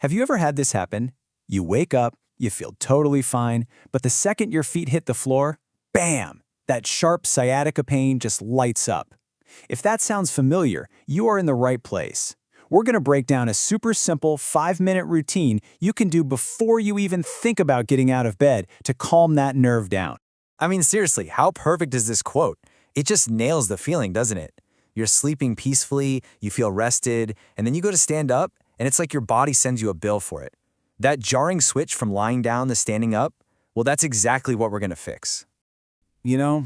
Have you ever had this happen? You wake up, you feel totally fine, but the second your feet hit the floor, bam! That sharp sciatica pain just lights up. If that sounds familiar, you are in the right place. We're going to break down a super simple 5-minute routine you can do before you even think about getting out of bed to calm that nerve down. I mean, seriously, how perfect is this quote? It just nails the feeling, doesn't it? You're sleeping peacefully, you feel rested, and then you go to stand up, and it's like your body sends you a bill for it. That jarring switch from lying down to standing up, well, that's exactly what we're going to fix. You know,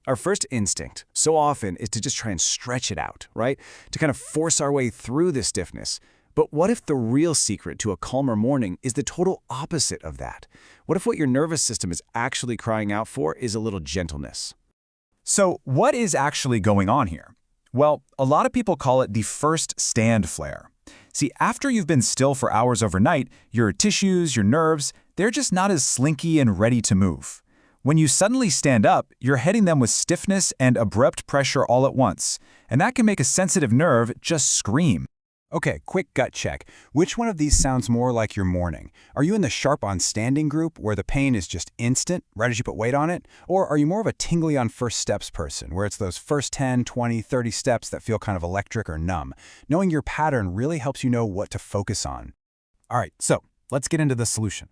our first instinct so often is to just try and stretch it out, right? To kind of force our way through this stiffness. But what if the real secret to a calmer morning is the total opposite of that? What if what your nervous system is actually crying out for is a little gentleness? So what is actually going on here? Well, a lot of people call it the first stand flare. See, after you've been still for hours overnight, your tissues, your nerves, they're just not as slinky and ready to move. When you suddenly stand up, you're hitting them with stiffness and abrupt pressure all at once, and that can make a sensitive nerve just scream. Okay, quick gut check. Which one of these sounds more like your morning? Are you in the sharp on standing group where the pain is just instant, right as you put weight on it? Or are you more of a tingly on first steps person, where it's those first 10, 20, 30 steps that feel kind of electric or numb? Knowing your pattern really helps you know what to focus on. All right, so let's get into the solution.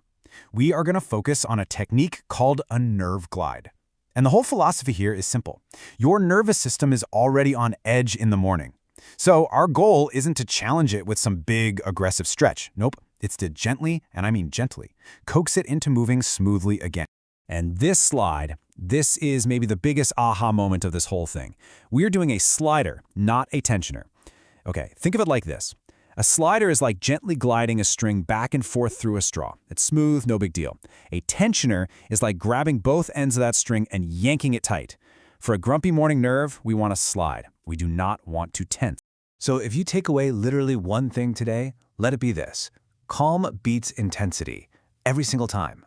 We are going to focus on a technique called a nerve glide. And the whole philosophy here is simple. Your nervous system is already on edge in the morning. So our goal isn't to challenge it with some big, aggressive stretch. Nope, it's to gently, and I mean gently, coax it into moving smoothly again. And this is maybe the biggest aha moment of this whole thing. We're doing a slider, not a tensioner. Okay, think of it like this. A slider is like gently gliding a string back and forth through a straw. It's smooth, no big deal. A tensioner is like grabbing both ends of that string and yanking it tight. For a grumpy morning nerve, we want to slide. We do not want to tense. So if you take away literally one thing today, let it be this. Calm beats intensity, every single time.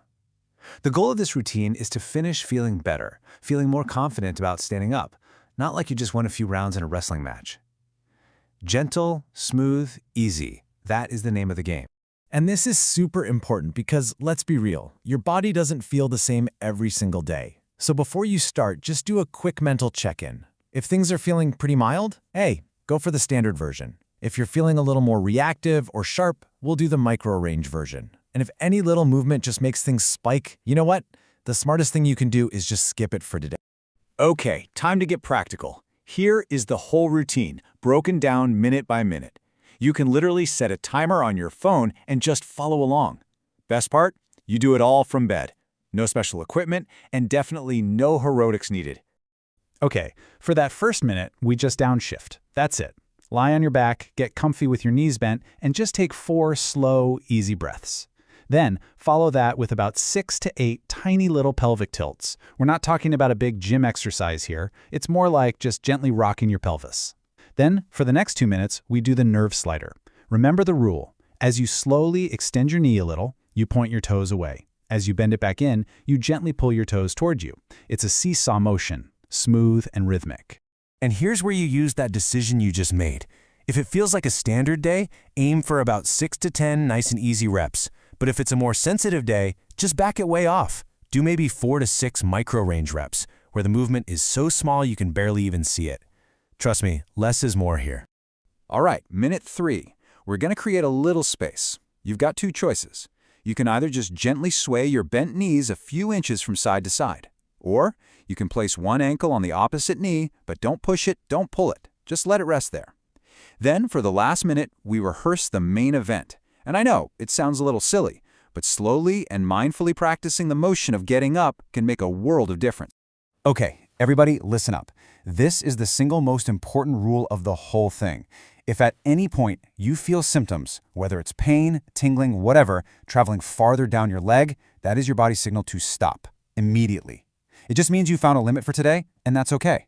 The goal of this routine is to finish feeling better, feeling more confident about standing up, not like you just won a few rounds in a wrestling match. Gentle, smooth, easy. That is the name of the game. And this is super important because, let's be real, your body doesn't feel the same every single day. So before you start, just do a quick mental check-in. If things are feeling pretty mild, hey, go for the standard version. If you're feeling a little more reactive or sharp, we'll do the micro-range version. And if any little movement just makes things spike, you know what? The smartest thing you can do is just skip it for today. Okay, time to get practical. Here is the whole routine, broken down minute by minute. You can literally set a timer on your phone and just follow along. Best part? You do it all from bed. No special equipment, and definitely no heroics needed. Okay, for that first minute, we just downshift. That's it. Lie on your back, get comfy with your knees bent, and just take 4 slow, easy breaths. Then, follow that with about 6 to 8 tiny little pelvic tilts. We're not talking about a big gym exercise here. It's more like just gently rocking your pelvis. Then, for the next 2 minutes, we do the nerve slider. Remember the rule. As you slowly extend your knee a little, you point your toes away. As you bend it back in, you gently pull your toes toward you. It's a seesaw motion, smooth and rhythmic. And here's where you use that decision you just made. If it feels like a standard day, aim for about 6 to 10 nice and easy reps. But if it's a more sensitive day, just back it way off. Do maybe 4 to 6 micro-range reps, where the movement is so small you can barely even see it. Trust me, less is more here. All right, minute 3. We're going to create a little space. You've got 2 choices. You can either just gently sway your bent knees a few inches from side to side, or you can place one ankle on the opposite knee, but don't push it, don't pull it. Just let it rest there. Then, for the last minute, we rehearse the main event. And I know, it sounds a little silly, but slowly and mindfully practicing the motion of getting up can make a world of difference. Okay, everybody listen up. This is the single most important rule of the whole thing. If at any point you feel symptoms, whether it's pain, tingling, whatever, traveling farther down your leg, that is your body's signal to stop immediately. It just means you found a limit for today, and that's okay.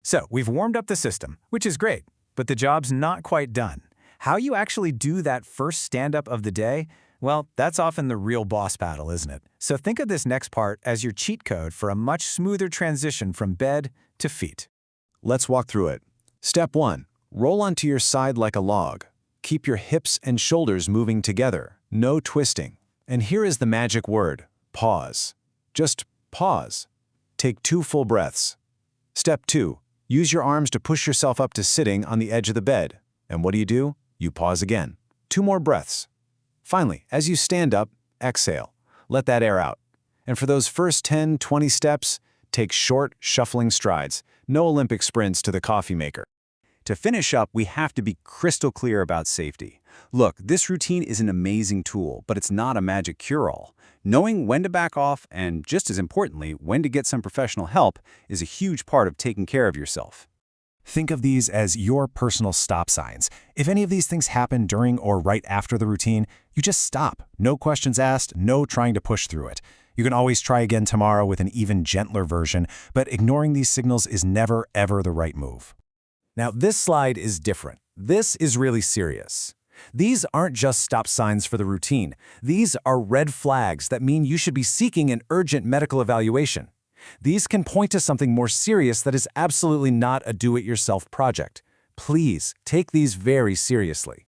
So, we've warmed up the system, which is great, but the job's not quite done. How you actually do that first stand-up of the day, well, that's often the real boss battle, isn't it? So think of this next part as your cheat code for a much smoother transition from bed to feet. Let's walk through it. Step 1. Roll onto your side like a log. Keep your hips and shoulders moving together, no twisting. And here is the magic word, pause. Just pause. Take 2 full breaths. Step 2. Use your arms to push yourself up to sitting on the edge of the bed. And what do? You pause again. 2 more breaths. Finally, as you stand up, exhale. Let that air out. And for those first 10, 20 steps, take short, shuffling strides. No Olympic sprints to the coffee maker. To finish up, we have to be crystal clear about safety. Look, this routine is an amazing tool, but it's not a magic cure-all. Knowing when to back off and, just as importantly, when to get some professional help is a huge part of taking care of yourself. Think of these as your personal stop signs. If any of these things happen during or right after the routine, you just stop. No questions asked, no trying to push through it. You can always try again tomorrow with an even gentler version, but ignoring these signals is never, ever the right move. Now, this slide is different. This is really serious. These aren't just stop signs for the routine. These are red flags that mean you should be seeking an urgent medical evaluation. These can point to something more serious that is absolutely not a do-it-yourself project. Please take these very seriously.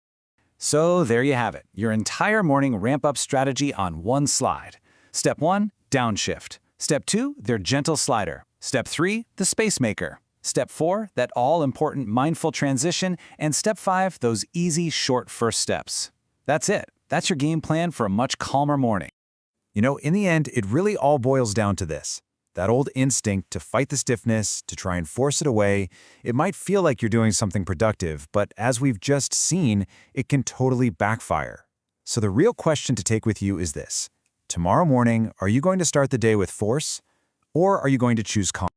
So there you have it, your entire morning ramp-up strategy on one slide. Step 1, downshift. Step 2, their gentle slider. Step 3, the space maker. Step 4, that all-important mindful transition. And Step 5, those easy, short first steps. That's it. That's your game plan for a much calmer morning. You know, in the end, it really all boils down to this. That old instinct to fight the stiffness, to try and force it away. It might feel like you're doing something productive, but as we've just seen, it can totally backfire. So the real question to take with you is this. Tomorrow morning, are you going to start the day with force, or are you going to choose calm?